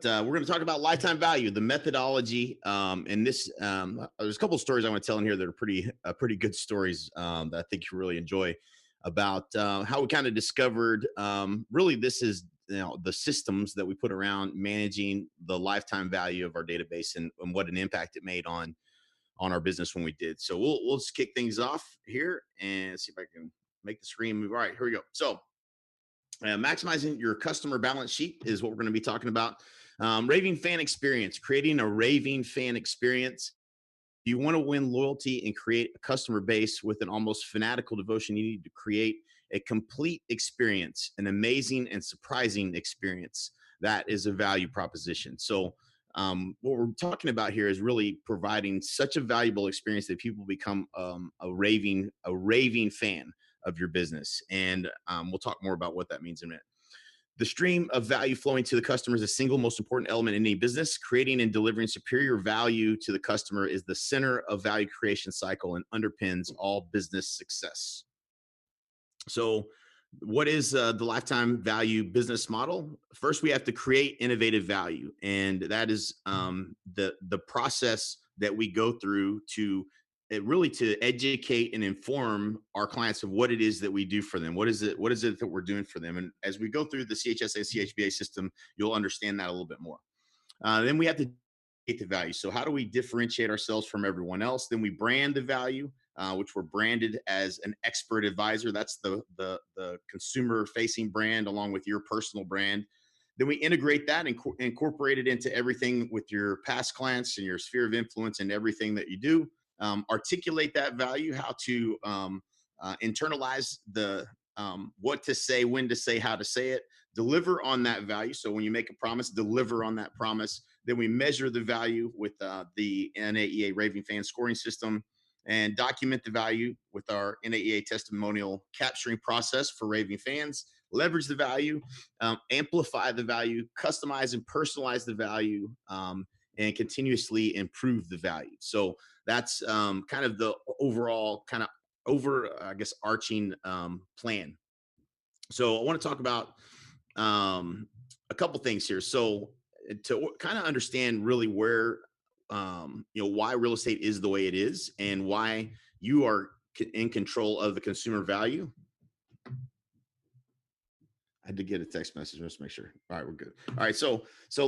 But we're going to talk about lifetime value, the methodology, and this. There's a couple of stories I want to tell in here that are pretty good stories that I think you really enjoy about how we kind of discovered. Really, this is the systems that we put around managing the lifetime value of our database and what an impact it made on our business when we did. So we'll just kick things off here and see if I can make the screen move. All right, here we go. So maximizing your customer balance sheet is what we're going to be talking about. Raving fan experience, creating a raving fan experience. If you want to win loyalty and create a customer base with an almost fanatical devotion, you need to create a complete experience, an amazing and surprising experience. That is a value proposition. So what we're talking about here is really providing such a valuable experience that people become a raving fan of your business. And we'll talk more about what that means in a minute. The stream of value flowing to the customer is the single most important element in any business. Creating and delivering superior value to the customer is the center of value creation cycle and underpins all business success. So, what is the lifetime value business model? First, we have to create innovative value, and that is the process that we go through to really to educate and inform our clients of what it is that we do for them. What is it? What is it that we're doing for them? And as we go through the CHSA and CHBA system, you'll understand that a little bit more. Then we have to create the value. So how do we differentiate ourselves from everyone else? Then we brand the value, which we're branded as an expert advisor. That's the consumer facing brand along with your personal brand. Then we integrate that and incorporate it into everything with your past clients and your sphere of influence and everything that you do. Articulate that value, how to internalize the what to say, when to say, how to say it, deliver on that value. So when you make a promise, deliver on that promise. Then we measure the value with the NAEA Raving Fan scoring system and document the value with our NAEA testimonial capturing process for raving fans. Leverage the value, amplify the value, customize and personalize the value, and continuously improve the value. So that's kind of the overall I guess, arching plan. So I want to talk about a couple things here. So to kind of understand really where, why real estate is the way it is and why you are in control of the consumer value. I had to get a text message. Let's make sure. All right, we're good. All right, so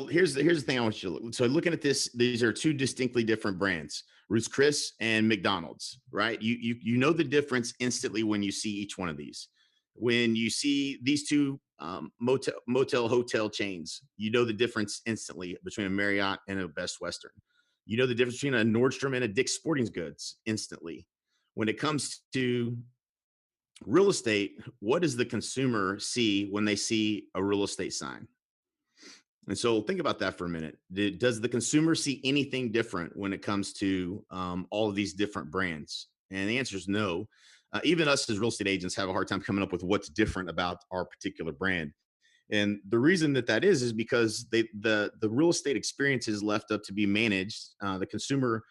here's the thing I want you to look. So looking at this, these are two distinctly different brands, Ruth's Chris and McDonald's, right? You know the difference instantly when you see each one of these. When you see these two motel hotel chains, you know the difference instantly between a Marriott and a Best Western. You know the difference between a Nordstrom and a Dick's Sporting Goods instantly. When it comes to real estate, what does the consumer see when they see a real estate sign? And so think about that for a minute. Does the consumer see anything different when it comes to all of these different brands? And the answer is no. Even us as real estate agents have a hard time coming up with what's different about our particular brand. And the reason that is because the real estate experience is left up to be managed. The consumer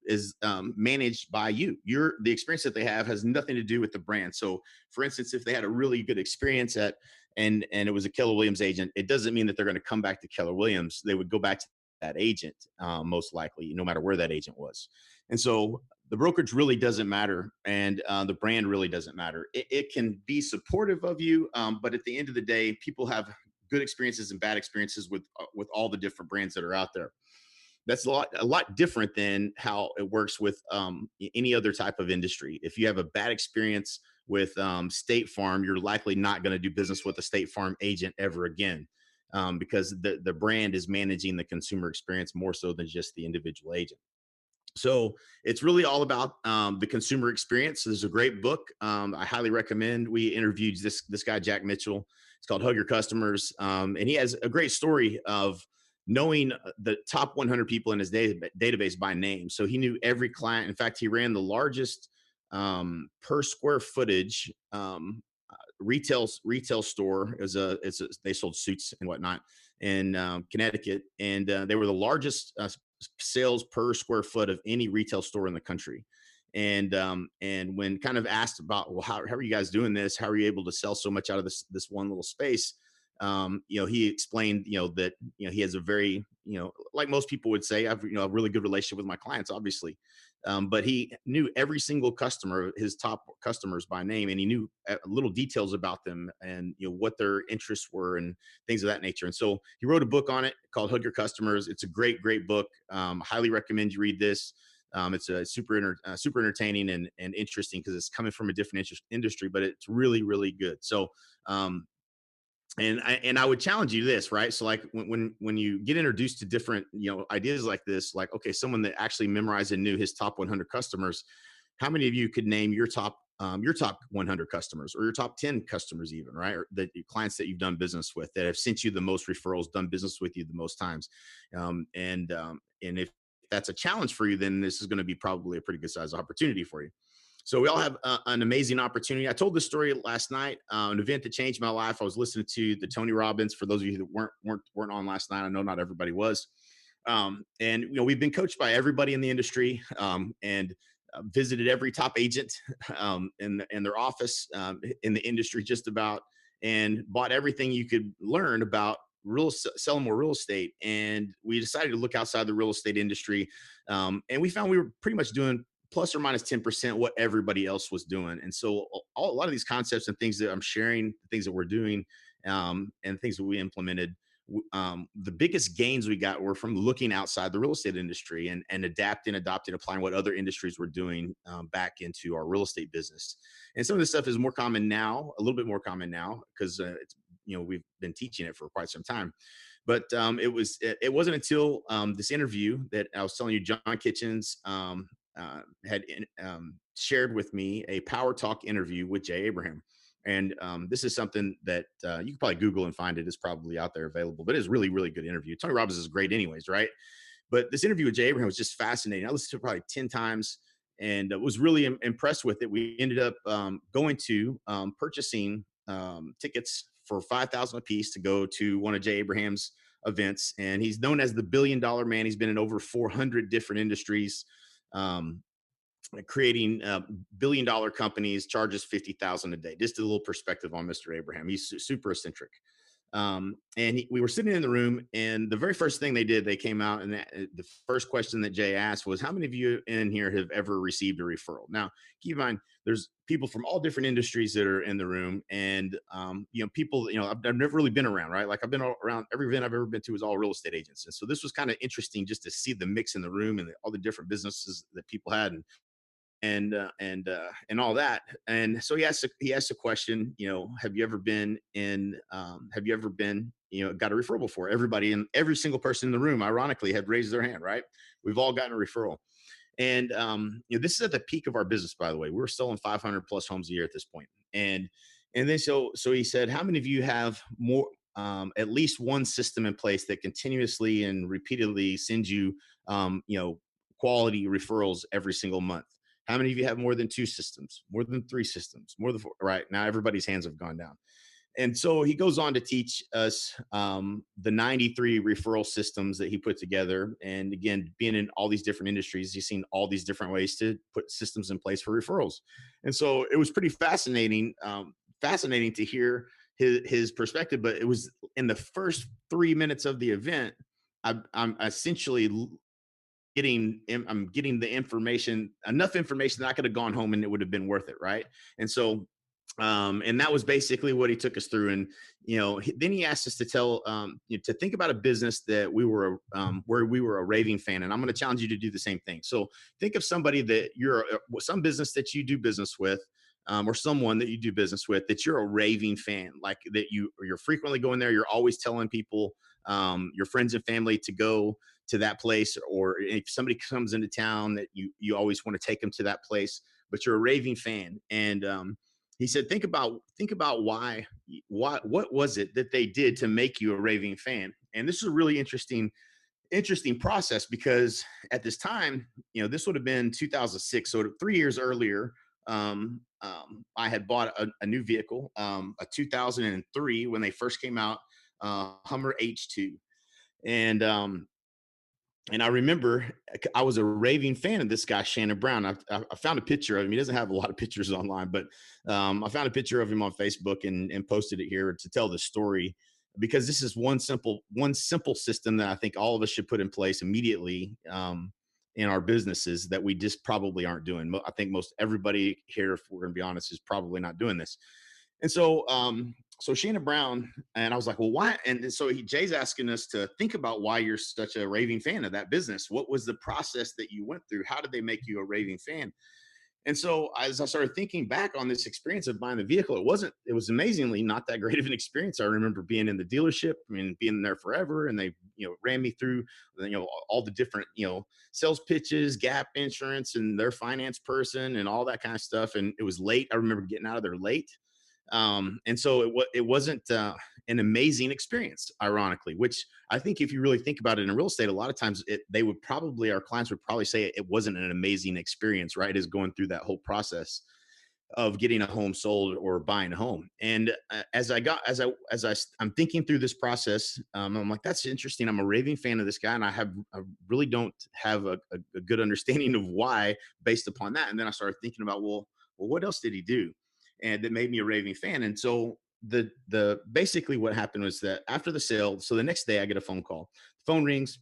is managed by you. The experience that they have has nothing to do with the brand. So, for instance, if they had a really good experience and it was a Keller Williams agent, it doesn't mean that they're going to come back to Keller Williams. They would go back to that agent, most likely, no matter where that agent was. And so the brokerage really doesn't matter, and the brand really doesn't matter. It can be supportive of you, but at the end of the day, people have good experiences and bad experiences with all the different brands that are out there. That's a lot different than how it works with any other type of industry. If you have a bad experience with State Farm, you're likely not going to do business with a State Farm agent ever again, because the brand is managing the consumer experience more so than just the individual agent. So it's really all about the consumer experience. There's a great book I highly recommend. We interviewed this guy, Jack Mitchell. It's called Hug Your Customers, and he has a great story of knowing the top 100 people in his database by name. So he knew every client. In fact, he ran the largest per square footage retail store. They sold suits and whatnot in Connecticut, and they were the largest sales per square foot of any retail store in the country. And when kind of asked about, well, how are you guys doing this? How are you able to sell so much out of this one little space? He explained, that, he has a very, like most people would say, I've, a really good relationship with my clients, obviously. But he knew every single customer, his top customers by name, and he knew little details about them and, what their interests were and things of that nature. And so he wrote a book on it called Hug Your Customers. It's a great, great book. Highly recommend you read this. It's a super entertaining and interesting because it's coming from a different industry, but it's really, really good. So, and I would challenge you to this, right? So like when you get introduced to different, ideas like this, like, okay, someone that actually memorized and knew his top 100 customers, how many of you could name your top 100 customers or your top 10 customers even, right? Or the clients that you've done business with that have sent you the most referrals, done business with you the most times. And if that's a challenge for you, then this is going to be probably a pretty good size opportunity for you. So we all have an amazing opportunity. I told this story last night, an event that changed my life. I was listening to the Tony Robbins. For those of you that weren't on last night, I know not everybody was. And we've been coached by everybody in the industry, and visited every top agent in their office, in the industry, just about, and bought everything you could learn about selling more real estate. And we decided to look outside the real estate industry, and we found we were pretty much doing plus or minus 10% what everybody else was doing. And so a lot of these concepts and things that I'm sharing, things that we're doing, and things that we implemented, the biggest gains we got were from looking outside the real estate industry and adapting, adopting, applying what other industries were doing, back into our real estate business. And some of this stuff is more common now, a little bit more common now, because it's, we've been teaching it for quite some time. But it wasn't until this interview that I was telling you, John Kitchens had shared with me a Power Talk interview with Jay Abraham. And this is something that you can probably Google and find it. It's probably out there available, but it's really, really good interview. Tony Robbins is great anyways, right? But this interview with Jay Abraham was just fascinating. I listened to it probably 10 times and was really impressed with it. We ended up going to purchasing tickets for 5,000 a piece to go to one of Jay Abraham's events. And he's known as the $1 billion man. He's been in over 400 different industries. Um, Creating $1 billion companies, charges 50,000 a day. Just a little perspective on Mr. Abraham. He's super eccentric. And we were sitting in the room, and the very first thing they did, they came out, and the first question that Jay asked was, how many of you in here have ever received a referral? Now, keep in mind, there's people from all different industries that are in the room, and people, I've never really been around, right? Like I've been around, every event I've ever been to is all real estate agents, and so this was kind of interesting just to see the mix in the room and all the different businesses that people had, and all that. And so he asked a question, have you ever been, got a referral before? Everybody, and every single person in the room, ironically, had raised their hand, right? We've all gotten a referral. And this is at the peak of our business, by the way. We were selling 500 plus homes a year at this point. And then so he said, how many of you have more, at least one system in place that continuously and repeatedly sends you, quality referrals every single month? How many of you have more than two systems, more than three systems, more than four? Right now, everybody's hands have gone down. And so he goes on to teach us the 93 referral systems that he put together. And again, being in all these different industries, he's seen all these different ways to put systems in place for referrals. And so it was pretty fascinating to hear his perspective. But it was in the first 3 minutes of the event, I'm essentially I'm getting the information, enough information that I could have gone home and it would have been worth it, right? And so and that was basically what he took us through. And then he asked us to to think about a business that we were where we were a raving fan. And I'm going to challenge you to do the same thing. So think of somebody that some business that you do business with, or someone that you do business with that you're a raving fan, like that you're frequently going there. You're always telling people, your friends and family, to go to that place, or if somebody comes into town that you always want to take them to that place, but you're a raving fan. And he said, think about what was it that they did to make you a raving fan? And this is a really interesting process, because at this time, this would have been 2006. So 3 years earlier, I had bought a new vehicle, a 2003 when they first came out, Hummer H2. And I remember I was a raving fan of this guy, Shannon Brown. I found a picture of him. He doesn't have a lot of pictures online, but I found a picture of him on Facebook and posted it here to tell the story. because this is one simple system that I think all of us should put in place immediately, in our businesses, that we just probably aren't doing. I think most everybody here, if we're going to be honest, is probably not doing this. And so Shannon Brown, and I was like, well, why? And so Jay's asking us to think about why you're such a raving fan of that business. What was the process that you went through? How did they make you a raving fan? And so as I started thinking back on this experience of buying the vehicle, it was amazingly not that great of an experience. I remember being in the dealership, I mean, being there forever, and they, ran me through, all the different, sales pitches, Gap Insurance and their finance person and all that kind of stuff. And it was late. I remember getting out of there late. And so it wasn't an amazing experience, ironically, which I think if you really think about it in real estate, a lot of times our clients would probably say it wasn't an amazing experience, right? Is going through that whole process of getting a home sold or buying a home. And I'm thinking through this process, I'm like, that's interesting. I'm a raving fan of this guy, and I really don't have a good understanding of why based upon that. And then I started thinking about, well, what else did he do, and that made me a raving fan? And so the basically what happened was that after the sale, so the next day I get a phone call. The phone rings.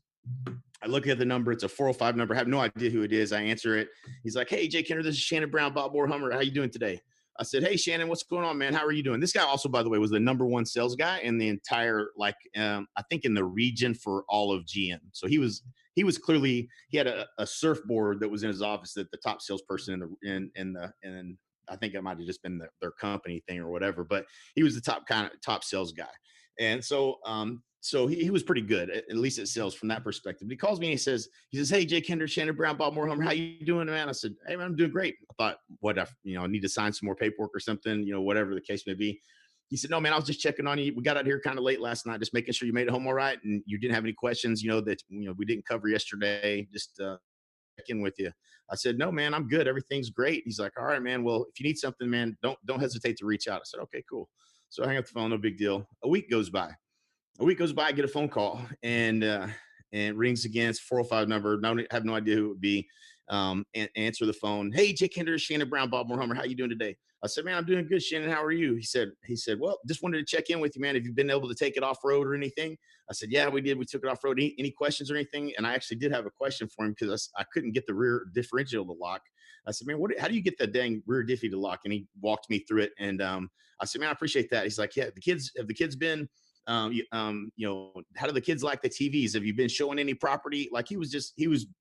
I look at the number. It's a 405 number. I have no idea who it is. I answer it. He's like, "Hey, Jay Kenner, this is Shannon Brown, Bob Moore Hummer. How you doing today?" I said, "Hey, Shannon, what's going on, man? How are you doing?" This guy also, by the way, was the number one sales guy in the entire, I think in the region for all of GM. So he was clearly, he had a surfboard that was in his office that the top salesperson in I think it might have just been their company thing or whatever, but he was the top sales guy. And so he was pretty good, at least at sales from that perspective. But he calls me and he says, "Hey, Jay Kinder, Shannon Brown, Bob Moorhammer, how you doing, man?" I said, "Hey, man, I'm doing great." I thought, what, I need to sign some more paperwork or something, whatever the case may be. He said, "No, man, I was just checking on you. We got out here kind of late last night, just making sure you made it home all right, and you didn't have any questions, that we didn't cover yesterday. Just check in with you." I said, "No, man, I'm good. Everything's great." He's like, "All right, man. Well, if you need something, man, don't hesitate to reach out." I said, "Okay, cool." So I hang up the phone. No big deal. A week goes by, I get a phone call, and it rings again. It's a 405 number. No, have no idea who it would be. And answer the phone. "Hey, Jake Hinder, Shannon Brown, Bob Moorhammer. How you doing today?" I said, "Man, I'm doing good, Shannon. How are you?" He said, "Well, just wanted to check in with you, man. Have you been able to take it off road or anything?" I said, "Yeah, we did. We took it off road. Any questions or anything?" And I actually did have a question for him because I couldn't get the rear differential to lock. I said, "Man, how do you get that dang rear diffie to lock?" And he walked me through it. And I said, "Man, I appreciate that." He's like, "Yeah, have the kids been, how do the kids like the TVs? Have you been showing any property?" Like, he was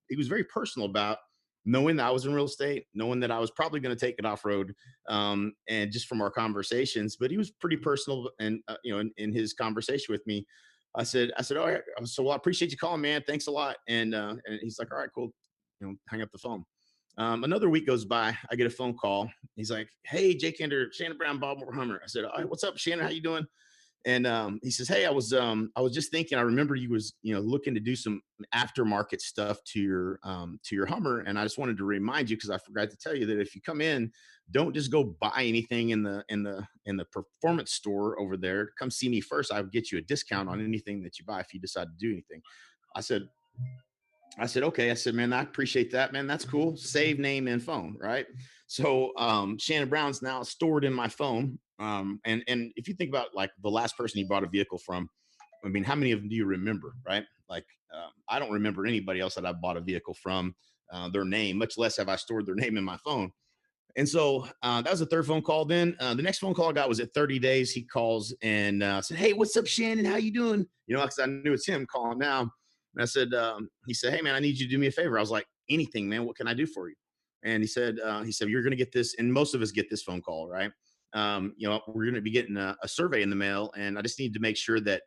very personal about knowing that I was in real estate, knowing that I was probably going to take it off road, and just from our conversations. But he was pretty personal, and in his conversation with me, I said, "All right, so well, I appreciate you calling, man. Thanks a lot." And he's like, "All right, cool." Hang up the phone. Another week goes by. I get a phone call. He's like, "Hey, Jake Ender, Shannon Brown, Bob Hummer." I said, "All right, what's up, Shannon? How you doing?" And he says, "Hey, I was just thinking. I remember you was looking to do some aftermarket stuff to your Hummer, and I just wanted to remind you, because I forgot to tell you, that if you come in, don't just go buy anything in the performance store over there. Come see me first. I'll get you a discount on anything that you buy if you decide to do anything." I said, I said, "Okay." I said, "Man, I appreciate that, man. That's cool. Save name and phone, right?" So Shannon Brown's now stored in my phone. And if you think about, like, the last person you bought a vehicle from, I mean, how many of them do you remember, right? Like, I don't remember anybody else that I bought a vehicle from, their name, much less have I stored their name in my phone. And so that was the third phone call. Then the next phone call I got was at 30 days. He calls and said, "Hey, what's up, Shannon? How you doing?" Because I knew it's him calling now. And I said, he said, "Hey, man, I need you to do me a favor." I was like, "Anything, man. What can I do for you?" And he said, "You're going to get this." And most of us get this phone call, right? We're going to be getting a survey in the mail, and I just need to make sure that,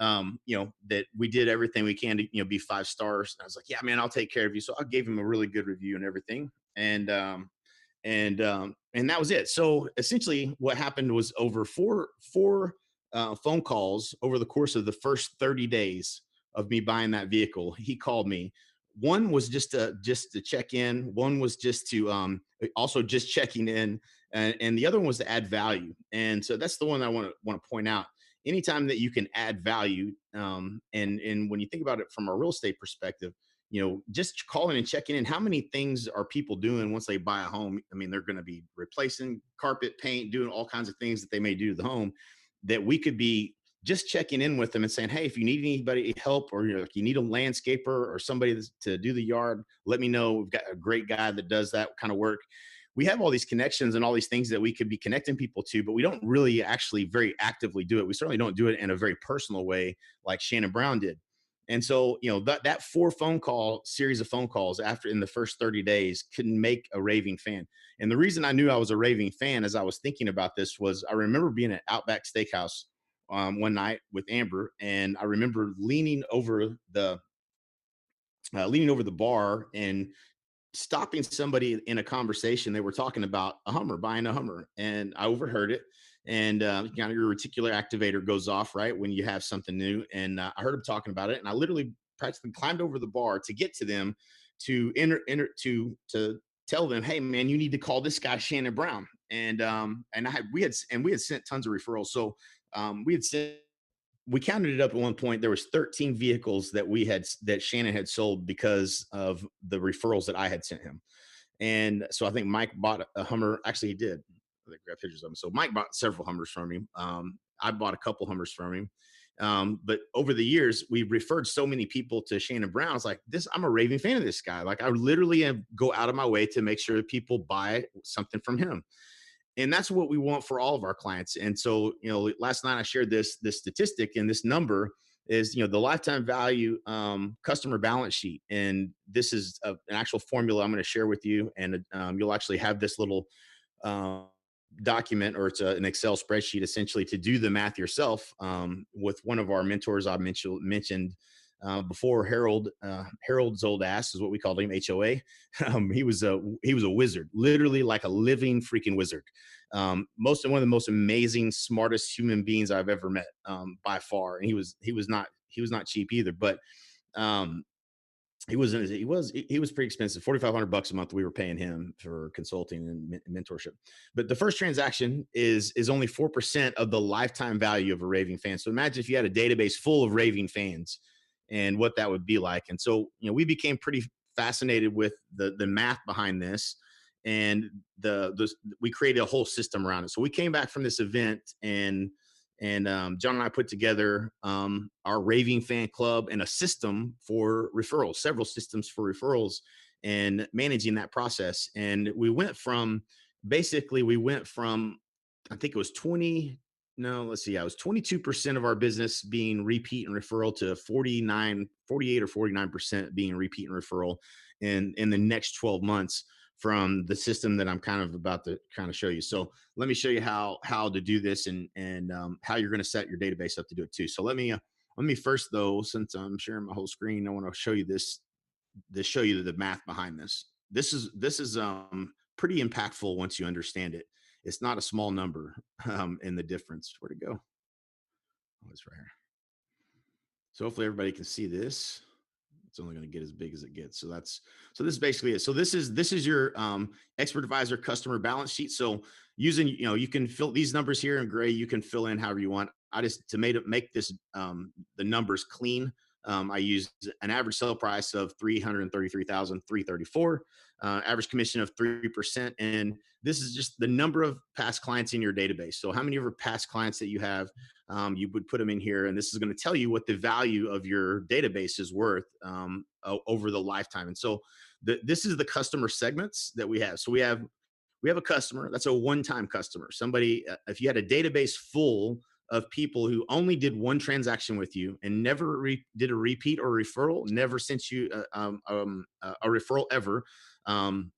that we did everything we can to, be 5 stars. And I was like, "Yeah, man, I'll take care of you." So I gave him a really good review and everything. And that was it. So essentially, what happened was, over four phone calls over the course of the first 30 days of me buying that vehicle, he called me. One was just to check in. One was just to also just checking in, and the other one was to add value. And so that's the one I want to point out. Anytime that you can add value, and when you think about it from a real estate perspective, just calling and checking in. How many things are people doing once they buy a home? I mean, they're going to be replacing carpet, paint, doing all kinds of things that they may do to the home, that we could be just checking in with them and saying, hey, if you need anybody help, or you need a landscaper or somebody to do the yard, let me know. We've got a great guy that does that kind of work. We have all these connections and all these things that we could be connecting people to, but we don't really actually very actively do it. We certainly don't do it in a very personal way like Shannon Brown did. And so, that four phone call series of phone calls after in the first 30 days can make a raving fan. And the reason I knew I was a raving fan as I was thinking about this was I remember being at Outback Steakhouse one night with Amber, and I remember leaning over the bar and stopping somebody in a conversation. They were talking about a Hummer, buying a Hummer, and I overheard it. And your reticular activator goes off right when you have something new. And I heard them talking about it, and I literally practically climbed over the bar to get to them to tell them, hey man, you need to call this guy Shannon Brown. And we had sent tons of referrals. So we had sent we counted it up at one point. There was 13 vehicles that Shannon had sold because of the referrals that I had sent him. And so I think Mike bought a Hummer. Actually, he did. I got pictures of him. So Mike bought several Hummers from him. I bought a couple Hummers from him. But over the years, we referred so many people to Shannon Brown. I was like, I'm a raving fan of this guy. Like, I literally go out of my way to make sure that people buy something from him. And that's what we want for all of our clients. And so, last night I shared this statistic, and this number is, the lifetime value customer balance sheet. And this is an actual formula I'm going to share with you. And you'll actually have this little um, document, or it's an Excel spreadsheet essentially, to do the math yourself with one of our mentors I mentioned before. Harold Zoldas is what we called him, HOA. He was a wizard, literally like a living freaking wizard. One of the most amazing, smartest human beings I've ever met, by far. And he was not cheap either, but um, he was pretty expensive. $4,500 a month we were paying him for consulting and mentorship. But the first transaction is only 4% of the lifetime value of a raving fan. So imagine if you had a database full of raving fans and what that would be like. And so, we became pretty fascinated with the math behind this, and we created a whole system around it. So we came back from this event, and John and I put together our raving fan club and a system for referrals, several systems for referrals, and managing that process. And we went from I think it was 20, no, let's see, yeah, it was 22% of our business being repeat and referral to 48 or 49% being repeat and referral in the next 12 months from the system that I'm kind of about to kind of show you. So let me show you how to do this, and how you're going to set your database up to do it too. So let me first, though, since I'm sharing my whole screen, I want to show you show you the math behind this. This is pretty impactful once you understand it. It's not a small number in the difference. Where'd it go? Oh, it's right here. So hopefully everybody can see this. It's only going to get as big as it gets. So this is basically it. So this is your expert advisor customer balance sheet. So using, you can fill these numbers here in gray, you can fill in however you want. I just, to make this the numbers clean, I used an average sale price of 333,334, average commission of 3%. And this is just the number of past clients in your database. So how many of your past clients that you have, you would put them in here, and this is going to tell you what the value of your database is worth over the lifetime. And so this is the customer segments that we have. So we have a customer that's a one-time customer. Somebody, if you had a database full of people who only did one transaction with you and never did a repeat or referral, never sent you a referral ever, um,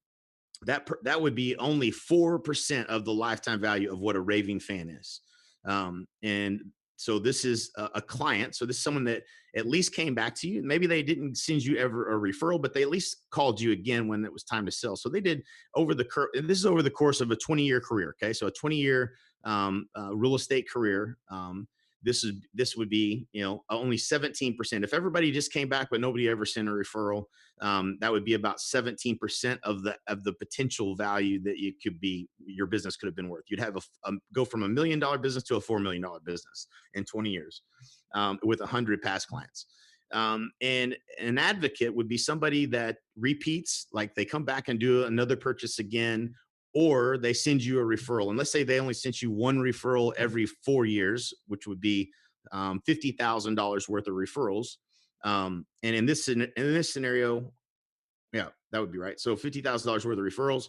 that would be only 4% of the lifetime value of what a raving fan is. And so this is a client. So this is someone that at least came back to you. Maybe they didn't send you ever a referral, but they at least called you again when it was time to sell. So they did this is over the course of a 20-year career. Okay. So a 20-year real estate career. This would be, only 17%. If everybody just came back but nobody ever sent a referral, that would be about 17% of the potential value that your business could have been worth. You'd have go from $1 million business to a $4 million business in 20 years, with 100 past clients. And an advocate would be somebody that repeats, like they come back and do another purchase again, or they send you a referral. And let's say they only sent you one referral every 4 years, which would be $50,000 worth of referrals. And in this scenario, yeah, that would be right. So $50,000 worth of referrals,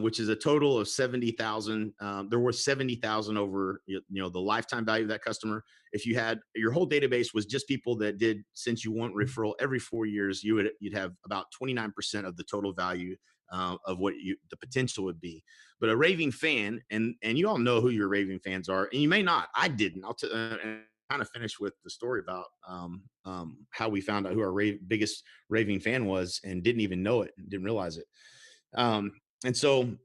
which is a total of 70,000. They're worth 70,000 over the lifetime value of that customer. If you had your whole database was just people that did since you want referral every 4 years, you'd have about 29% of the total value of what the potential would be. But a raving fan, and you all know who your raving fans are, and you may not. I didn't. And kind of finish with the story about how we found out who our biggest raving fan was and didn't even know it, didn't realize it. And so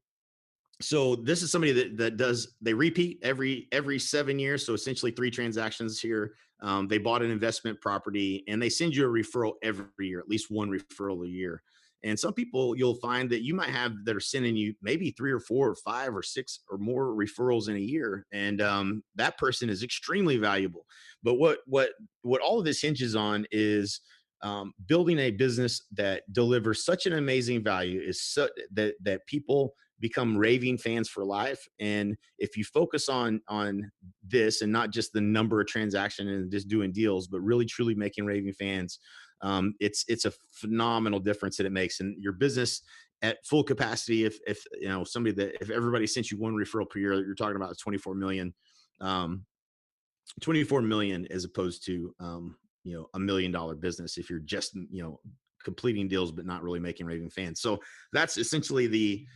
this is somebody that does, they repeat every 7 years, so essentially 3 transactions here. They bought an investment property and they send you a referral every year, at least one referral a year. And some people you'll find that you might have that are sending you maybe 3 or 4 or 5 or 6 or more referrals in a year, and that person is extremely valuable. But what all of this hinges on is building a business that delivers such an amazing value, is so that people become raving fans for life. And if you focus on this and not just the number of transactions and just doing deals, but really truly making raving fans, it's a phenomenal difference that it makes in your business at full capacity. If everybody sent you one referral per year, you're talking about 24 million. um, 24 million as opposed to $1 million business if you're just completing deals but not really making raving fans. So that's essentially the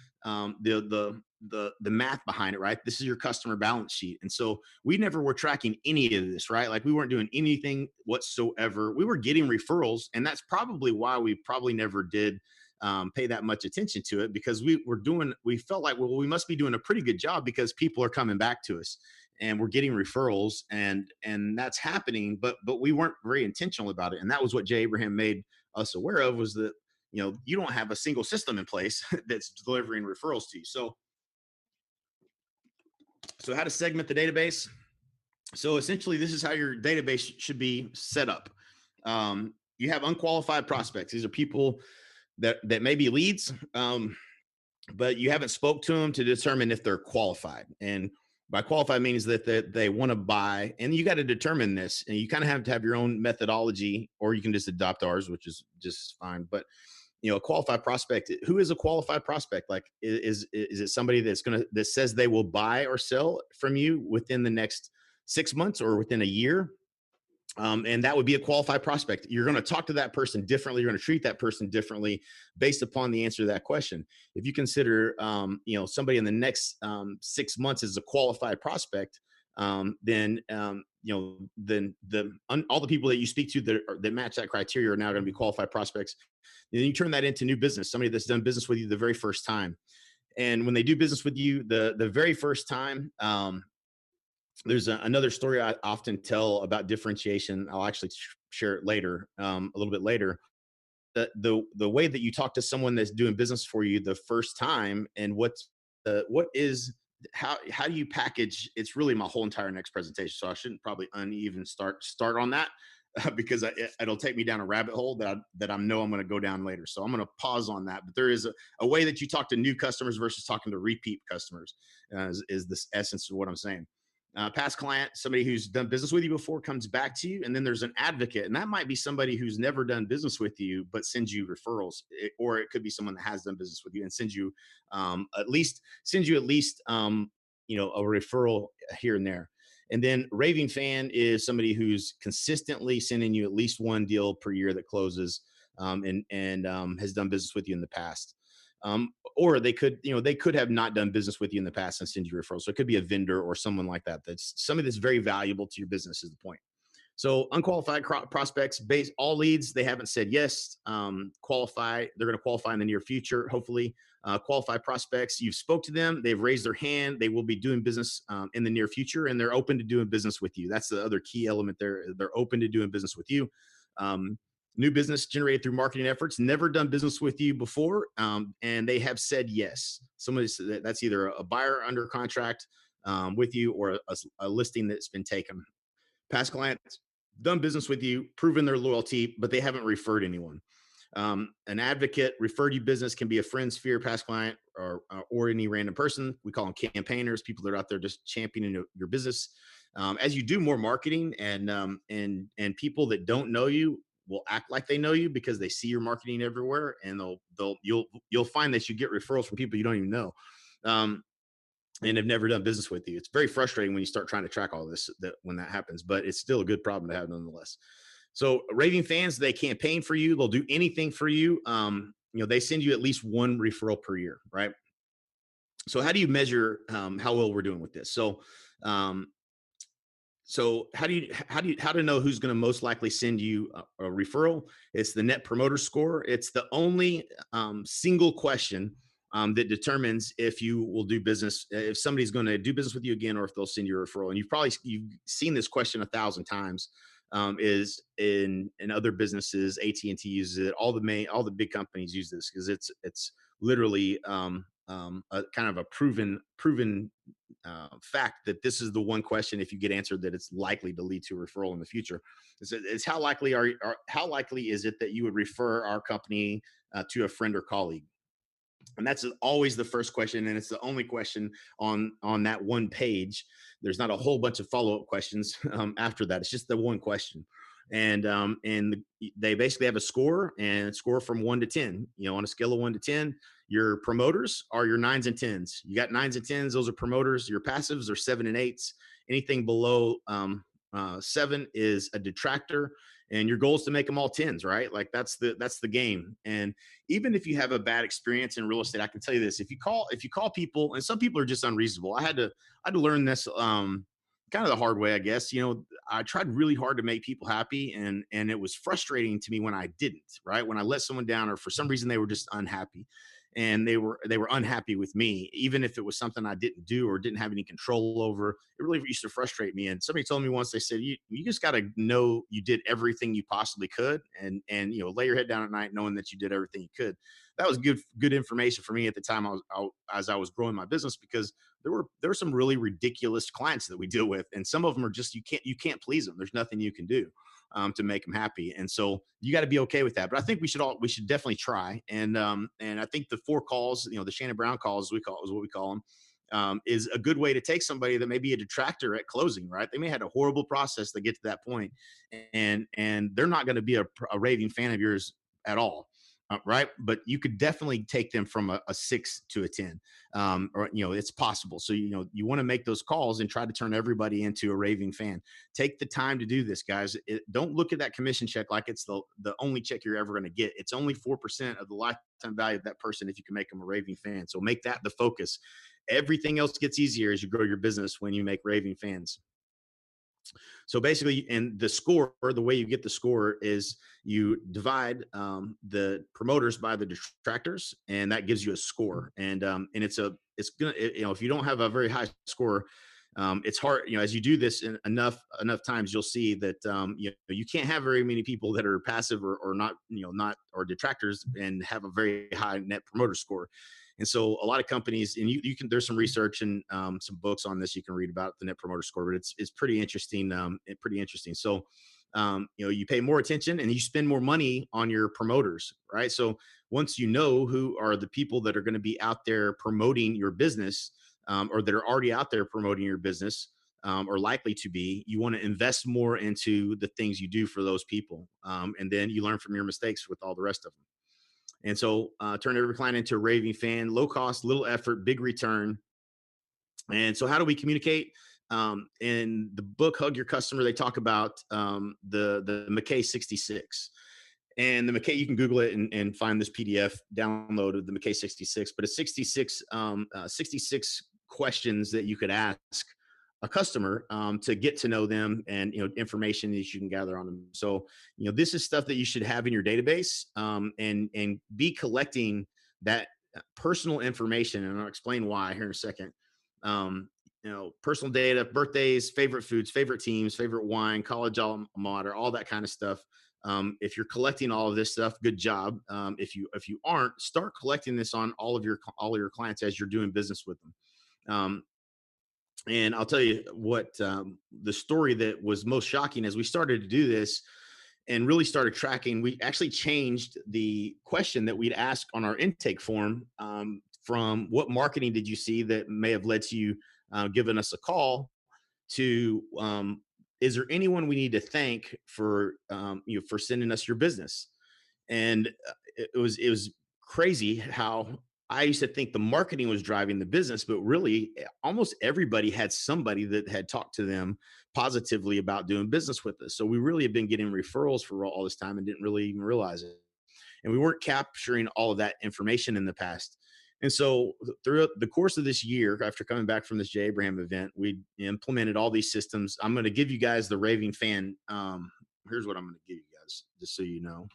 math behind it, right? This is your customer balance sheet. And so we never were tracking any of this, right? Like we weren't doing anything whatsoever. We were getting referrals, and that's probably why we probably never did pay that much attention to it, because we felt like, well, we must be doing a pretty good job because people are coming back to us and we're getting referrals, and that's happening, but we weren't very intentional about it. And that was what Jay Abraham made us aware of, was that you don't have a single system in place that's delivering referrals to you. So how to segment the database. So essentially this is how your database should be set up. You have unqualified prospects. These are people that may be leads, but you haven't spoke to them to determine if they're qualified. And by qualified means that they want to buy, and you got to determine this, and you kind of have to have your own methodology, or you can just adopt ours, which is just fine. But a qualified prospect, who is a qualified prospect? Like, is it somebody that says they will buy or sell from you within the next 6 months or within a year? And that would be a qualified prospect. You're going to talk to that person differently. You're going to treat that person differently based upon the answer to that question. If you consider, somebody in the next 6 months as a qualified prospect, then all the people that you speak to that match that criteria are now going to be qualified prospects. And then you turn that into new business, somebody that's done business with you the very first time. And when they do business with you the very first time, there's another story I often tell about differentiation. I'll actually share it later, a little bit later. The way that you talk to someone that's doing business for you the first time, and what is how do you package? It's really my whole entire next presentation. So I shouldn't probably uneven start on that, because it'll take me down a rabbit hole that I know I'm going to go down later. So I'm going to pause on that. But there is a way that you talk to new customers versus talking to repeat customers, is this essence of what I'm saying. Past client, somebody who's done business with you before, comes back to you. And then there's an advocate, and that might be somebody who's never done business with you but sends you referrals. Or it could be someone that has done business with you and sends you at least a referral here and there. And then raving fan is somebody who's consistently sending you at least one deal per year that closes, and has done business with you in the past. Or they could have not done business with you in the past and send you referrals. So it could be a vendor or someone like that. That's somebody that's very valuable to your business, is the point. So unqualified prospects, base all leads, they haven't said yes. Qualify, they're going to qualify in the near future, hopefully. Qualified prospects, you've spoke to them, they've raised their hand, they will be doing business in the near future, and they're open to doing business with you. That's the other key element there. They're open to doing business with you. New business generated through marketing efforts, never done business with you before, and they have said yes. Somebody, that's either a buyer under contract with you, or a listing that's been taken. Past clients, done business with you, proven their loyalty, but they haven't referred anyone. An advocate, referred you business, can be a friend, sphere, past client, or any random person. We call them campaigners, people that are out there just championing your business. As you do more marketing, and people that don't know you will act like they know you because they see your marketing everywhere, and you'll find that you get referrals from people you don't even know. Um, and have never done business with you. It's very frustrating when you start trying to track all this that when that happens, but it's still a good problem to have nonetheless. So raving fans, they campaign for you. They'll do anything for you. They send you at least one referral per year, right? So how do you measure how well we're doing with this? Um, how to know who's going to most likely send you a referral? It's the net promoter score. It's the only single question that determines if you will do business, if somebody's going to do business with you again, or if they'll send you a referral. And you've seen this question 1,000 times. Is in other businesses, AT&T uses it. All the big companies use this because it's literally a kind of a proven fact that this is the one question, if you get answered, that it's likely to lead to a referral in the future. Is how likely is it that you would refer our company to a friend or colleague? And that's always the first question, and it's the only question on that one page. There's not a whole bunch of follow-up questions after that. It's just the one question. And they basically have a score, and score from 1 to 10. On a scale of 1 to 10, your promoters are your nines and tens. You got nines and tens; those are promoters. Your passives are seven and eights. Anything below seven is a detractor, and your goal is to make them all tens, right? Like that's the game. And even if you have a bad experience in real estate, I can tell you this: if you call people, and some people are just unreasonable. I had to learn this kind of the hard way, I guess. I tried really hard to make people happy, and it was frustrating to me when I didn't. Right, when I let someone down, or for some reason they were just unhappy, and they were unhappy with me, even if it was something I didn't do or didn't have any control over. It really used to frustrate me. And somebody told me once, they said, you just got to know you did everything you possibly could, and lay your head down at night knowing that you did everything you could. That was good information for me at the time, as I was growing my business, because there were some really ridiculous clients that we deal with, and some of them are just, you can't please them. There's nothing you can do to make them happy, and so you got to be okay with that. But I think we should definitely try. And I think the 4 calls, the Shannon Brown calls, is what we call them. Is a good way to take somebody that may be a detractor at closing. Right, they may have had a horrible process to get to that point, and they're not going to be a raving fan of yours at all. Right, but you could definitely take them from a 6 to a 10, or it's possible. So you want to make those calls and try to turn everybody into a raving fan. Take the time to do this, guys. Don't look at that commission check like it's the only check you're ever going to get. It's only 4% of the lifetime value of that person if you can make them a raving fan. So make that the focus. Everything else gets easier as you grow your business when you make raving fans. So basically, and the way you get the score is you divide the promoters by the detractors, and that gives you a score. And it's gonna, if you don't have a very high score, it's hard. As you do this enough times, you'll see that you can't have very many people that are passive, or not, not, or detractors, and have a very high net promoter score. And so a lot of companies, and you can, there's some research and some books on this you can read about the net promoter score, but it's pretty interesting. Pretty interesting. So, you pay more attention and you spend more money on your promoters, right? So once you know who are the people that are going to be out there promoting your business, or that are already out there promoting your business, or likely to be, you want to invest more into the things you do for those people. And then you learn from your mistakes with all the rest of them. And so turn every client into a raving fan, low cost, little effort, big return. And so how do we communicate? In the book, Hug Your Customer, they talk about the McKay 66. And the McKay, you can Google it and find this PDF download of the McKay 66, but it's 66 questions that you could ask a customer to get to know them, and information that you can gather on them. So this is stuff that you should have in your database, and be collecting that personal information. And I'll explain why here in a second. Um, Personal data, birthdays, favorite foods, favorite teams, favorite wine, college alma mater, all that kind of stuff. If you're collecting all of this stuff, good job. If you aren't, start collecting this on all of your clients as you're doing business with them. And I'll tell you what, the story that was most shocking as we started to do this and really started tracking. We actually changed the question that we'd ask on our intake form, from what marketing did you see that may have led to you giving us a call, to is there anyone we need to thank for for sending us your business? And it was crazy how I used to think the marketing was driving the business, but really almost everybody had somebody that had talked to them positively about doing business with us. So we really have been getting referrals for all this time and didn't really even realize it, and we weren't capturing all of that information in the past. And so throughout the course of this year, after coming back from this J. Abraham event, we implemented all these systems. I'm going to give you guys the raving fan. Here's what I'm going to give you guys, just so you know.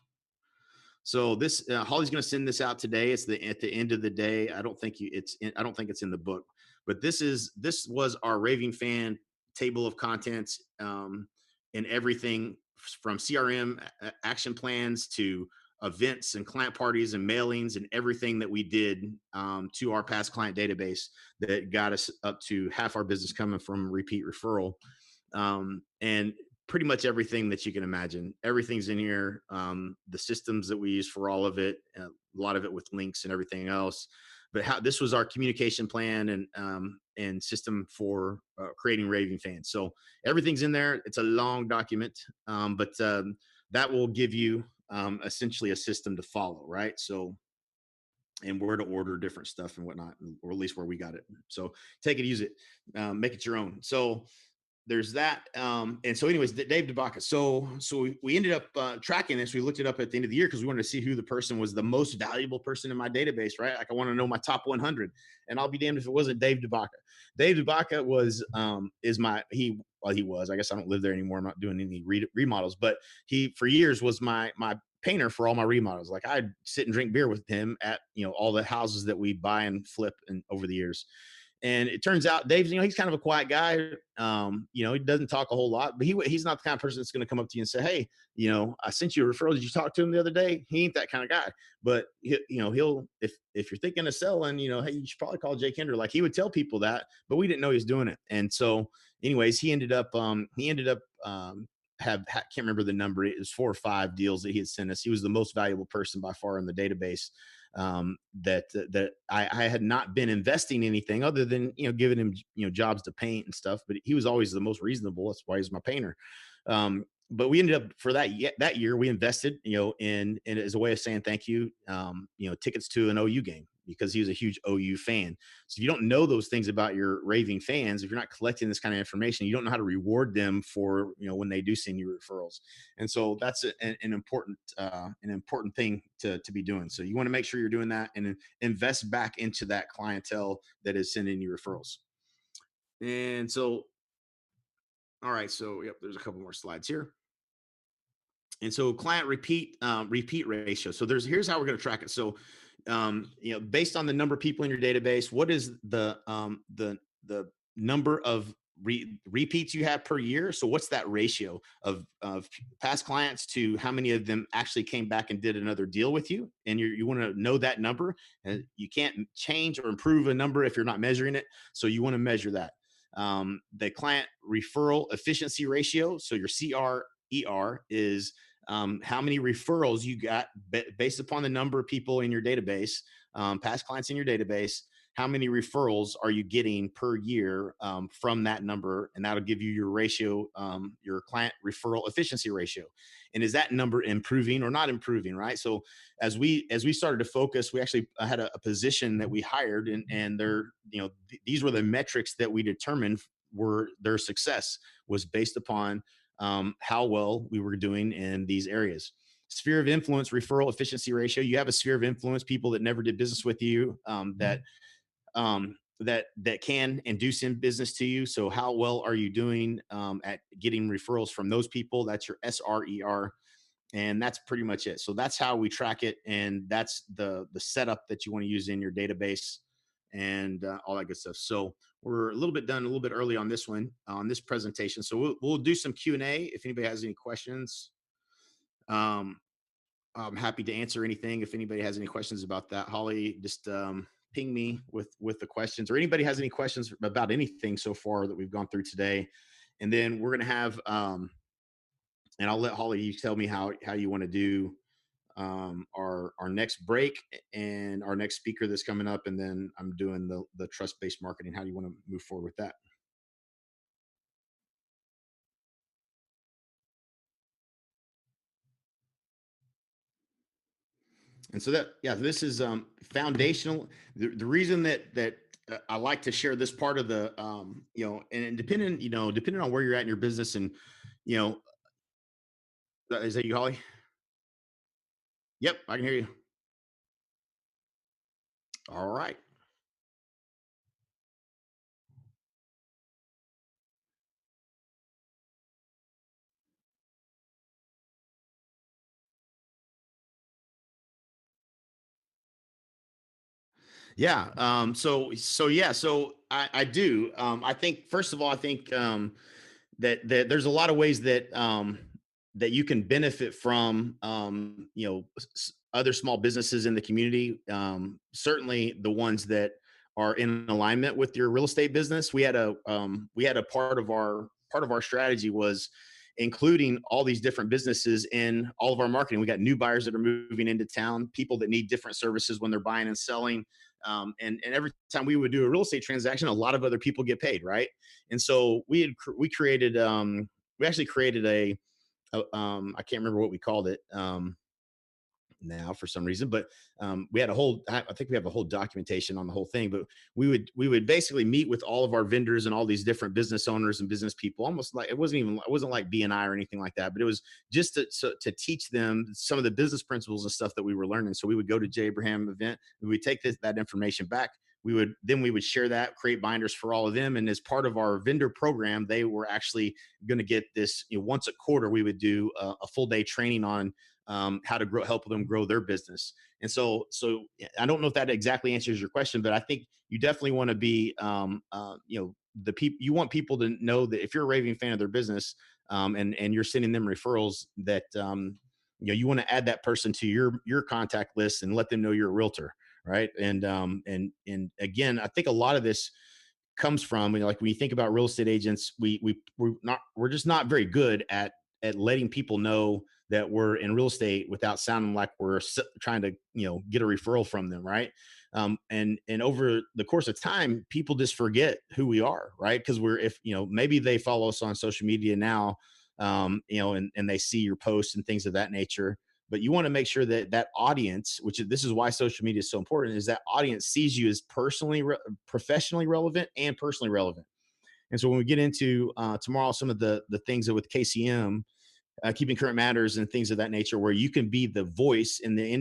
So this Holly's going to send this out today. It's the at the end of the day. I don't think it's in the book, but this was our raving fan table of contents, and everything from CRM action plans to events and client parties and mailings and everything that we did to our past client database that got us up to half our business coming from repeat referral, and pretty much everything that you can imagine. Everything's in here. The systems that we use for all of it, a lot of it with links and everything else. But how this was our communication plan and system for creating raving fans. So everything's in there. It's a long document, but that will give you essentially a system to follow, right? So and where to order different stuff and whatnot, or at least where we got it. So take it, use it, make it your own. So there's that. And so, anyways, Dave DeBaca. So we ended up tracking this. We looked it up at the end of the year because we wanted to see who the person was the most valuable person in my database, right? Like I want to know my top 100, and I'll be damned if it wasn't Dave DeBaca. Dave DeBaca was is my he well he was. I guess I don't live there anymore. I'm not doing any remodels, but he for years was my painter for all my remodels. Like I'd sit and drink beer with him at all the houses that we buy and flip and over the years. And it turns out Dave's, he's kind of a quiet guy. He doesn't talk a whole lot, but he's not the kind of person that's going to come up to you and say, "Hey, I sent you a referral. Did you talk to him the other day?" He ain't that kind of guy. But he'll if you're thinking of selling, hey, you should probably call Jake Hinder. Like he would tell people that, but we didn't know he was doing it. And so, anyways, can't remember the number. It was 4 or 5 deals that he had sent us. He was the most valuable person by far in the database, that I had not been investing anything other than giving him jobs to paint and stuff. But he was always the most reasonable. That's why he's my painter. But we ended up for that year we invested in as a way of saying thank you, tickets to an OU game because he was a huge OU fan. So if you don't know those things about your raving fans, if you're not collecting this kind of information, you don't know how to reward them for when they do send you referrals. And so that's an important thing to be doing. So you want to make sure you're doing that and invest back into that clientele that is sending you referrals. And so, all right, so yep, there's a couple more slides here. And so client repeat ratio. So here's how we're going to track it. So based on the number of people in your database, what is the number of repeats you have per year? So what's that ratio of past clients to how many of them actually came back and did another deal with you? And you want to know that number. And you can't change or improve a number if you're not measuring it. So you want to measure that. The client referral efficiency ratio. So your CRER is how many referrals you got based upon the number of people in your database, past clients in your database. How many referrals are you getting per year from that number? And that'll give you your ratio, your client referral efficiency ratio. And is that number improving or not improving? Right. So as we started to focus, we actually had a position that we hired, and these were the metrics that we determined were their success was based upon how well we were doing in these areas. Sphere of influence, referral efficiency ratio. You have a sphere of influence, people that never did business with you, that can and do send business to you. So how well are you doing at getting referrals from those people? That's your SRER. And that's pretty much it. So that's how we track it. And that's the setup that you want to use in your database and all that good stuff. So we're a little bit done a little bit early on this one, on this presentation. So we'll do some Q&A if anybody has any questions. I'm happy to answer anything. If anybody has any questions about that, Holly, just ping me with the questions, or anybody has any questions about anything so far that we've gone through today. And then we're going to have, and I'll let Holly, you tell me how you want to do our next break and our next speaker that's coming up. And then I'm doing the trust-based marketing. How do you want to move forward with that? And so that, yeah, this is foundational. The reason that I like to share this part of the, and depending, depending on where you're at in your business, and you know, is that you, Holly? Yep, I can hear you. All right. Yeah. So yeah. So I do. I think first of all, I think that there's a lot of ways that you can benefit from other small businesses in the community. Certainly the ones that are in alignment with your real estate business. We had a part of our strategy was including all these different businesses in all of our marketing. We got new buyers that are moving into town, people that need different services when they're buying and selling. And every time we would do a real estate transaction, a lot of other people get paid, right? And so we actually created I can't remember what we called it, now for some reason, but we had a whole, I think we have a whole documentation on the whole thing. But we would basically meet with all of our vendors and all these different business owners and business people, almost like it wasn't like BNI or anything like that, but it was just to teach them some of the business principles and stuff that we were learning. So we would go to J Abraham event, we would take that information back. We would share that, create binders for all of them, and as part of our vendor program, they were actually going to get this, once a quarter we would do a full day training on how to help them grow their business. And so yeah, I don't know if that exactly answers your question, but I think you definitely want to be, the people, you want people to know that if you're a raving fan of their business, and you're sending them referrals, that you want to add that person to your contact list and let them know you're a realtor, right? And again, I think a lot of this comes from, like when you think about real estate agents, we're just not very good at letting people know that we're in real estate without sounding like we're trying to get a referral from them, right? And over the course of time, people just forget who we are, right? Because we're, if maybe they follow us on social media now, and they see your posts and things of that nature. But you want to make sure that that audience, this is why social media is so important, is that audience sees you as professionally relevant and personally relevant. And so when we get into tomorrow, some of the things that with KCM, keeping current matters and things of that nature, where you can be the voice in the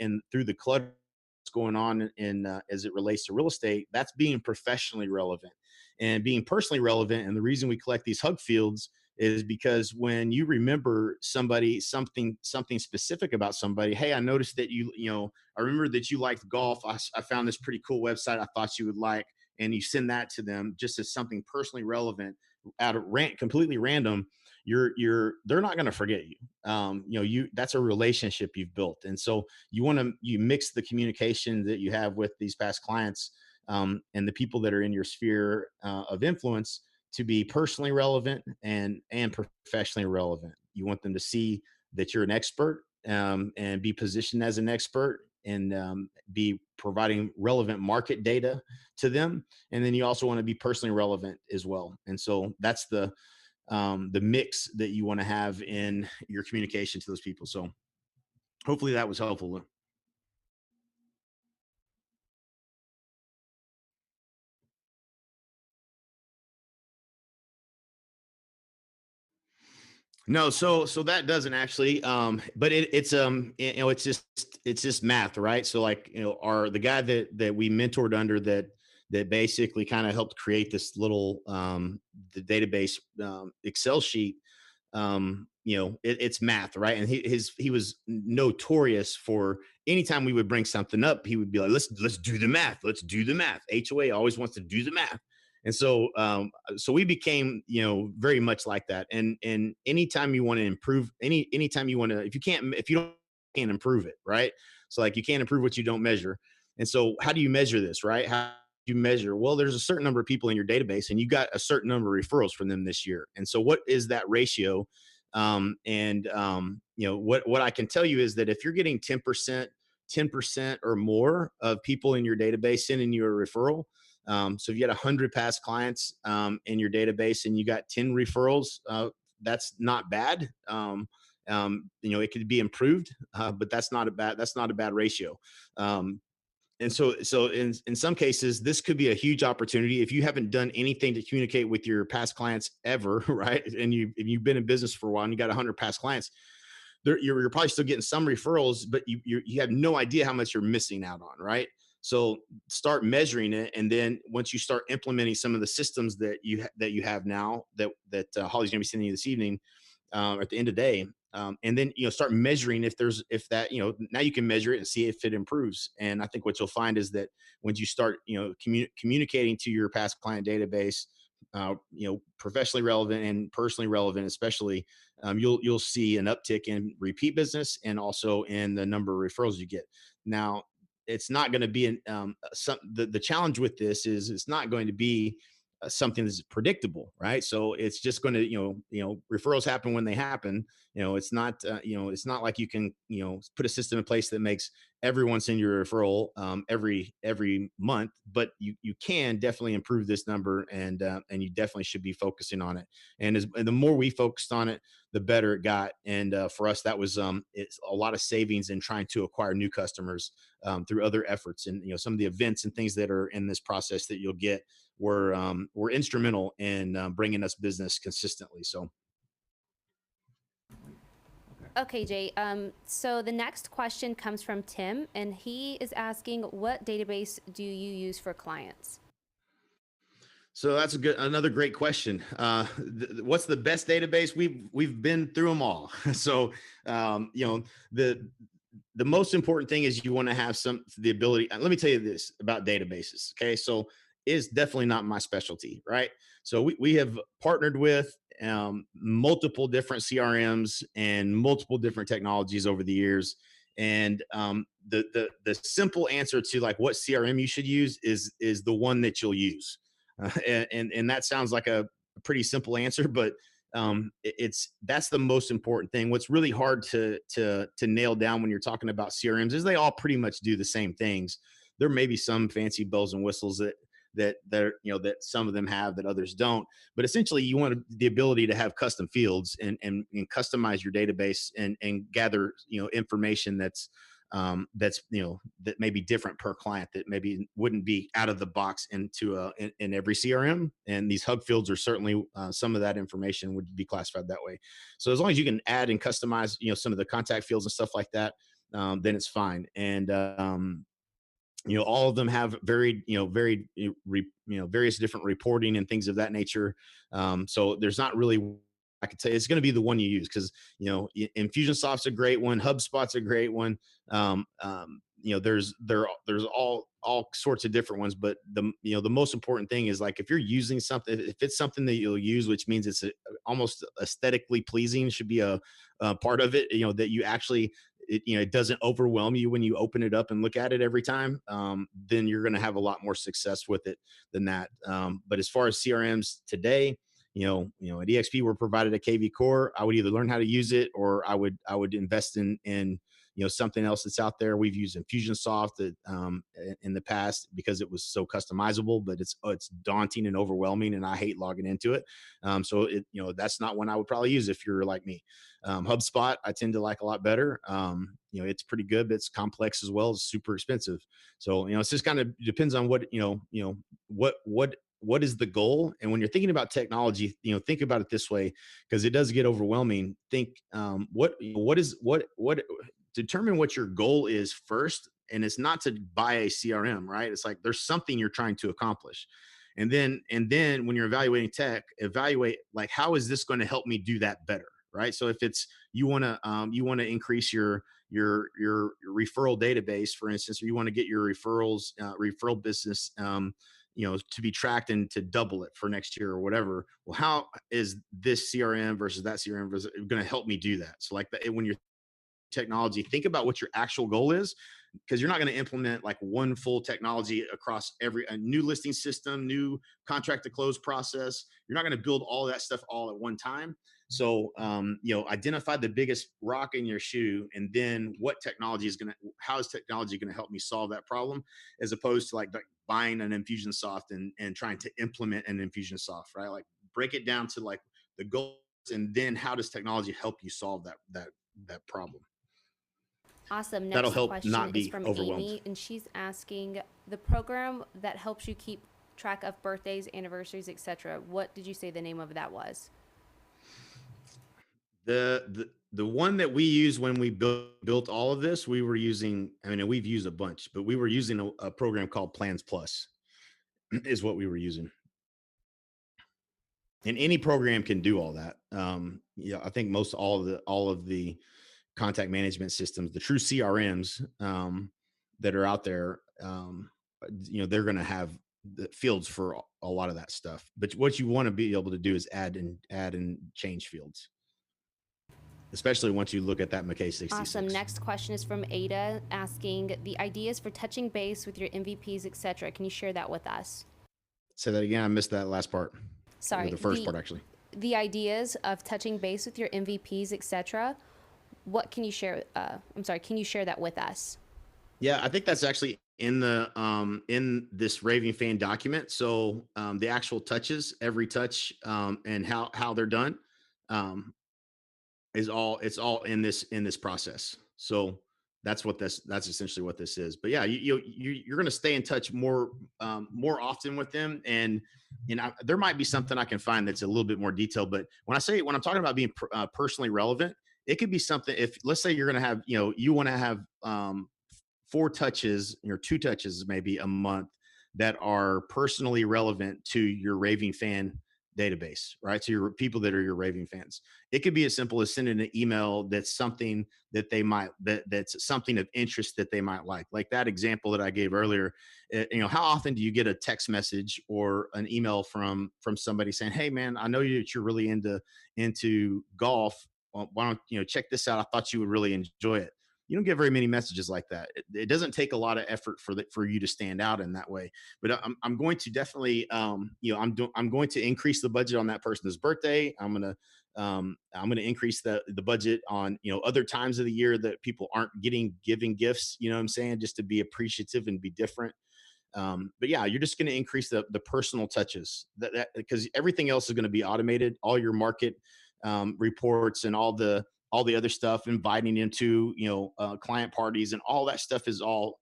and through the clutter that's going on in as it relates to real estate, that's being professionally relevant and being personally relevant. And the reason we collect these hug fields is because when you remember something specific about somebody, hey, I noticed that I remember that you liked golf. I found this pretty cool website I thought you would like, and you send that to them just as something personally relevant, out of completely random. They're not going to forget you. That's a relationship you've built. And so you mix the communication that you have with these past clients, and the people that are in your sphere of influence, to be personally relevant and professionally relevant. You want them to see that you're an expert, and be positioned as an expert, and be providing relevant market data to them. And then you also want to be personally relevant as well. And so that's the mix that you want to have in your communication to those people. So hopefully that was helpful. No, so that doesn't actually, but it's just math, right? So like, our the guy that we mentored under, that basically kind of helped create this little the database Excel sheet. It's math, right? And he was notorious for, anytime we would bring something up, he would be like, let's do the math, let's do the math. HOA always wants to do the math. And so we became, very much like that. And anytime you want to improve, anytime you want to, if you don't can't improve it, right? So like, you can't improve what you don't measure. And so how do you measure this, right? How do you measure? Well, there's a certain number of people in your database, and you got a certain number of referrals from them this year. And so what is that ratio? What I can tell you is that if you're getting 10% or more of people in your database sending you a referral, so if you had 100 past clients in your database and you got 10 referrals, that's not bad. it could be improved, but that's not a bad ratio. Um, and so in some cases, this could be a huge opportunity if you haven't done anything to communicate with your past clients ever, right? And you've been in business for a while and you got 100 past clients. You're probably still getting some referrals, but you have no idea how much you're missing out on, right? So start measuring it, and then once you start implementing some of the systems that you have now that Holly's going to be sending you this evening, at the end of the day. And then start measuring if that now you can measure it and see if it improves. And I think what you'll find is that when you start communicating to your past client database, professionally relevant and personally relevant, especially, you'll see an uptick in repeat business and also in the number of referrals you get. Now, it's not going to be the challenge with this is it's not going to be something that's predictable, right? So it's just going to, referrals happen when they happen. It's not like you can, put a system in place that makes everyone send your referral every month, but you can definitely improve this number, and you definitely should be focusing on it. And the more we focused on it, the better it got. And for us, that was it's a lot of savings in trying to acquire new customers through other efforts, and some of the events and things that are in this process that you'll get were instrumental in bringing us business consistently. So Okay, Jay. So the next question comes from Tim, and he is asking, what database do you use for clients? that's another great question. What's the best database? We've been through them all. So the the most important thing is you want to have the ability. Let me tell you this about databases. Okay, so it's definitely not my specialty, right? So we have partnered with multiple different CRMs and multiple different technologies over the years. And the simple answer to like what CRM you should use is the one that you'll use. And that sounds like a pretty simple answer, but that's the most important thing. What's really hard to nail down when you're talking about CRMs is they all pretty much do the same things. There may be some fancy bells and whistles that some of them have that others don't, but essentially you want the ability to have custom fields and customize your database and gather information that may be different per client, that maybe wouldn't be out of the box in every CRM. And these hub fields are certainly some of that information would be classified that way. So as long as you can add and customize some of the contact fields and stuff like that, then it's fine. And all of them have various different reporting and things of that nature. So there's not really, I could say it's going to be the one you use, because Infusionsoft's a great one, HubSpot's a great one. There's all sorts of different ones, but the most important thing is, like, if you're using something, if it's something that you'll use, which means it's almost aesthetically pleasing, should be a part of it. That you actually it doesn't overwhelm you when you open it up and look at it every time. Then you're going to have a lot more success with it than that. But as far as CRMs today, at EXP we're provided a KV Core. I would either learn how to use it, or I would invest in something else that's out there. We've used Infusionsoft in the past because it was so customizable, but it's daunting and overwhelming, and I hate logging into it. So that's not one I would probably use if you're like me. HubSpot I tend to like a lot better. It's pretty good, but it's complex as well. It's super expensive. So it's just kind of depends on what is the goal. And when you're thinking about technology, think about it this way, because it does get overwhelming. Think what determine what your goal is first. And it's not to buy a CRM, right? It's like there's something you're trying to accomplish. And then when you're evaluating tech, evaluate, like, how is this going to help me do that better, right? So if it's you want to increase your referral database, for instance, or you want to get your referral business to be tracked and to double it for next year or whatever. Well, how is this CRM versus that CRM going to help me do that? So, like, when you're technology, think about what your actual goal is, because you're not going to implement like one full technology across a new listing system, new contract to close process. You're not going to build all that stuff all at one time. So identify the biggest rock in your shoe, and then how is technology going to help me solve that problem, as opposed to like buying an Infusionsoft and trying to implement an Infusionsoft, right? Like, break it down to like the goal and then how does technology help you solve that problem? Awesome. That'll Next help question not is be from overwhelmed. Amy, and she's asking the program that helps you keep track of birthdays, anniversaries, etc. What did you say the name of that was? The one that we use when we built all of this, we were using. I mean, we've used a bunch, but we were using a program called Plans Plus, is what we were using. And any program can do all that. Yeah, I think most all of the contact management systems, the true CRMs that are out there, they're going to have the fields for a lot of that stuff. But what you want to be able to do is add and change fields, especially once you look at that McKay Awesome. 66. Next question is from Ada asking the ideas for touching base with your MVPs, etc. Can you share that with us? Say that again. I missed that last part, or Sorry, the first part actually. the ideas of touching base with your MVPs, etc. What can you share? I'm sorry. Can you share that with us? Yeah, I think that's actually in this raving fan document. So the actual touches, every touch, and how they're done, um, it's all in this process. So that's essentially what this is. But yeah, you're going to stay in touch more often with them, and there might be something I can find that's a little bit more detailed. But when I'm talking about being personally relevant, it could be something. If let's say you're going to have you want to have 4 touches or 2 touches maybe a month that are personally relevant to your raving fan database, right? So your people that are your raving fans. It could be as simple as sending an email that's something that that's something of interest that they might like that example that I gave earlier. How often do you get a text message or an email from somebody saying, hey man, I know you're really into golf. Well, why don't check this out? I thought you would really enjoy it. You don't get very many messages like that. It doesn't take a lot of effort for you to stand out in that way. But I'm going to definitely, I'm going to increase the budget on that person's birthday. I'm gonna increase the budget on other times of the year that people aren't giving gifts. You know what I'm saying? Just to be appreciative and be different. But yeah, you're just going to increase the personal touches that because everything else is going to be automated. All your market reports and all the other stuff, inviting into client parties and all that stuff is all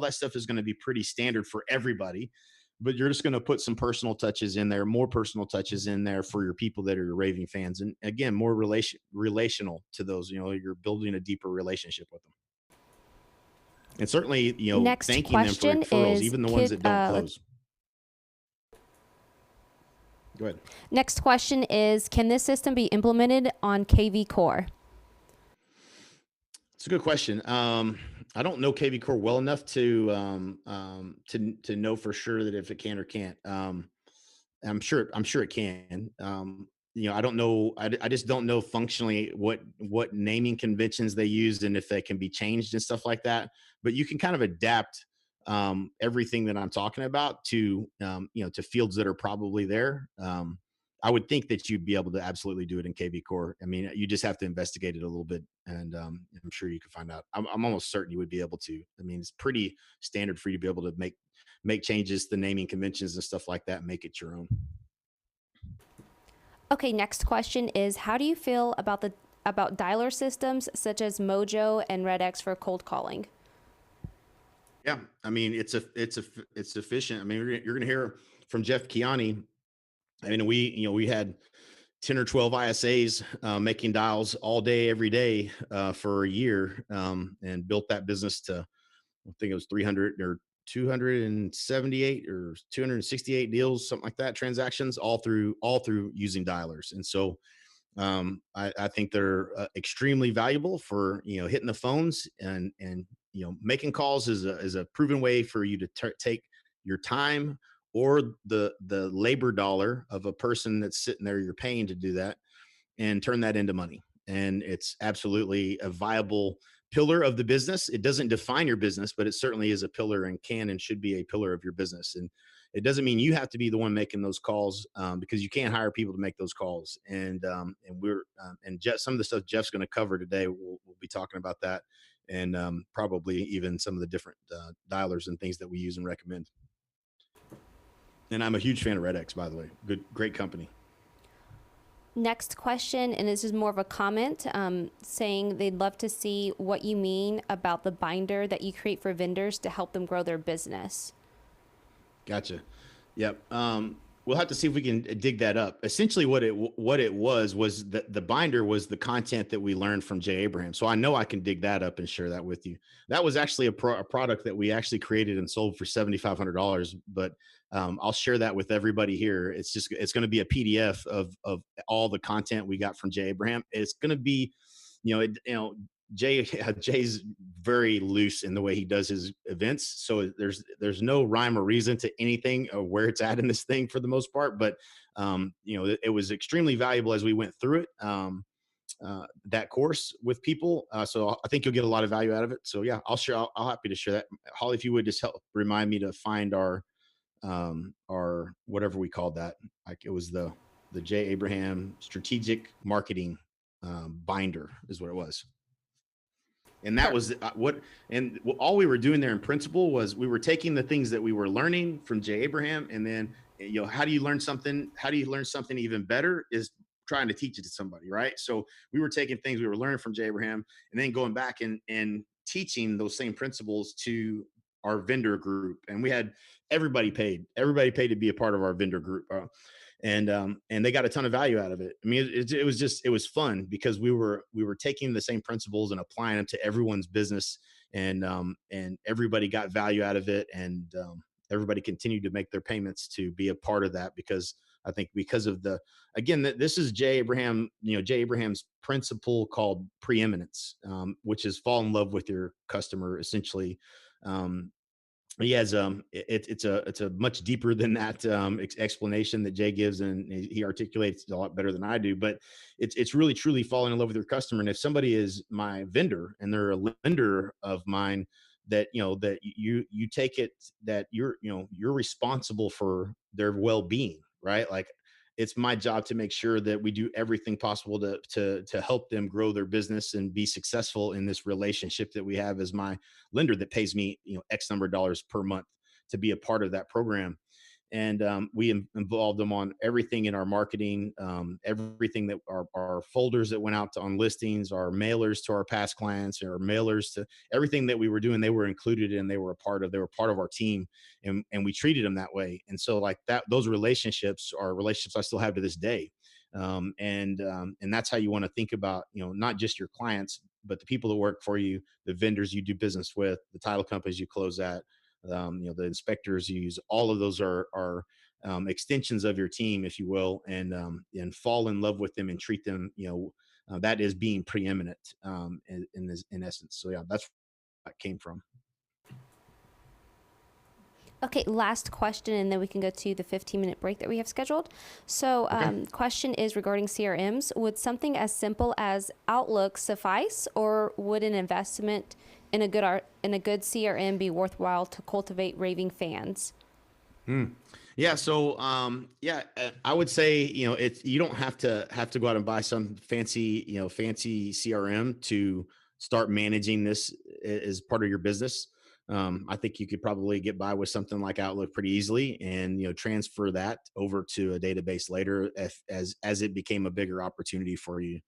that stuff is going to be pretty standard for everybody. But you're just going to put some personal touches in there, more personal touches in there for your people that are your raving fans, and again, more relational to those. You're building a deeper relationship with them, and certainly Next thanking them for question referrals, is even the ones that don't close. Go ahead. next question is can this system be implemented on KV Core? It's a good question. I don't know KV Core well enough to know for sure that if it can or can't. I'm sure it can. I don't know. I just don't know functionally what naming conventions they used and if they can be changed and stuff like that. But you can kind of adapt everything that I'm talking about to fields that are probably there. I would think that you'd be able to absolutely do it in KV Core. I mean, you just have to investigate it a little bit, and I'm sure you can find out. I'm almost certain you would be able to. I mean, it's pretty standard for you to be able to make changes to naming conventions and stuff like that, and make it your own. Okay, next question is how do you feel about dialer systems such as Mojo and RedX for cold calling? Yeah, I mean, it's efficient. I mean, you're going to hear from Jeff Kiani. I mean, we had 10 or 12 ISAs making dials all day, every day for a year, and built that business to, I think it was 300 or 278 or 268 deals, something like that, transactions all through using dialers. And so I think they're extremely valuable for hitting the phones and making calls is a proven way for you to take your time or the labor dollar of a person that's sitting there you're paying to do that and turn that into money. And it's absolutely a viable pillar of the business. It doesn't define your business, but it certainly is a pillar and can and should be a pillar of your business. And it doesn't mean you have to be the one making those calls because you can't hire people to make those calls. And we're and Jeff, some of the stuff Jeff's going to cover today, we'll be talking about that and probably even some of the different dialers and things that we use and recommend. And I'm a huge fan of RedX, by the way. Great company. Next question, and this is more of a comment, saying they'd love to see what you mean about the binder that you create for vendors to help them grow their business. Gotcha. Yep. We'll have to see if we can dig that up. Essentially, what it was that the binder was the content that we learned from Jay Abraham. So I know I can dig that up and share that with you. That was actually a product that we actually created and sold for $7,500. But I'll share that with everybody here. It's going to be a PDF of all the content we got from Jay Abraham. It's going to be, Jay Jay's very loose in the way he does his events, so there's no rhyme or reason to anything or where it's at in this thing for the most part. But it was extremely valuable as we went through it. That course with people, so I think you'll get a lot of value out of it. So yeah, I'll share. I'll happy to share that. Holly, if you would just help remind me to find our whatever we called that. Like it was the Jay Abraham strategic marketing binder is what it was. And that Per- was what and all we were doing there in principle was we were taking the things that we were learning from Jay Abraham, and then how do you learn something, even better is trying to teach it to somebody, right? So we were taking things we were learning from Jay Abraham and then going back and teaching those same principles to our vendor group. And we had everybody paid to be a part of our vendor group, and they got a ton of value out of it. I mean, it was fun because we were taking the same principles and applying them to everyone's business, and everybody got value out of it, and everybody continued to make their payments to be a part of that because I think because of this is Jay Abraham, Jay Abraham's principle called preeminence, which is fall in love with your customer essentially. He has it's a much deeper than that explanation that Jay gives, and he articulates it a lot better than I do. But it's really truly falling in love with your customer. And if somebody is my vendor and they're a lender of mine, that you take it that you're responsible for their well-being, right? Like it's my job to make sure that we do everything possible to help them grow their business and be successful in this relationship that we have as my lender that pays me X number of dollars per month to be a part of that program. And we involved them on everything in our marketing, everything that our folders that went out on listings, our mailers to our past clients, our mailers to everything that we were doing. They were included and they were part of our team, and we treated them that way. And so like that, those relationships are relationships I still have to this day. And that's how you want to think about not just your clients, but the people that work for you, the vendors you do business with, the title companies you close at, the inspectors you use. All of those are extensions of your team, if you will, and fall in love with them and treat them. That is being preeminent in essence. So yeah, that's where that came from. Okay, last question, and then we can go to the 15-minute break that we have scheduled. So, Okay. question is regarding CRMs. Would something as simple as Outlook suffice, or would an investment in a good CRM be worthwhile to cultivate raving fans? Yeah. So, I would say, you don't have to go out and buy some fancy CRM to start managing this as part of your business. I think you could probably get by with something like Outlook pretty easily, and transfer that over to a database later if, as it became a bigger opportunity for you.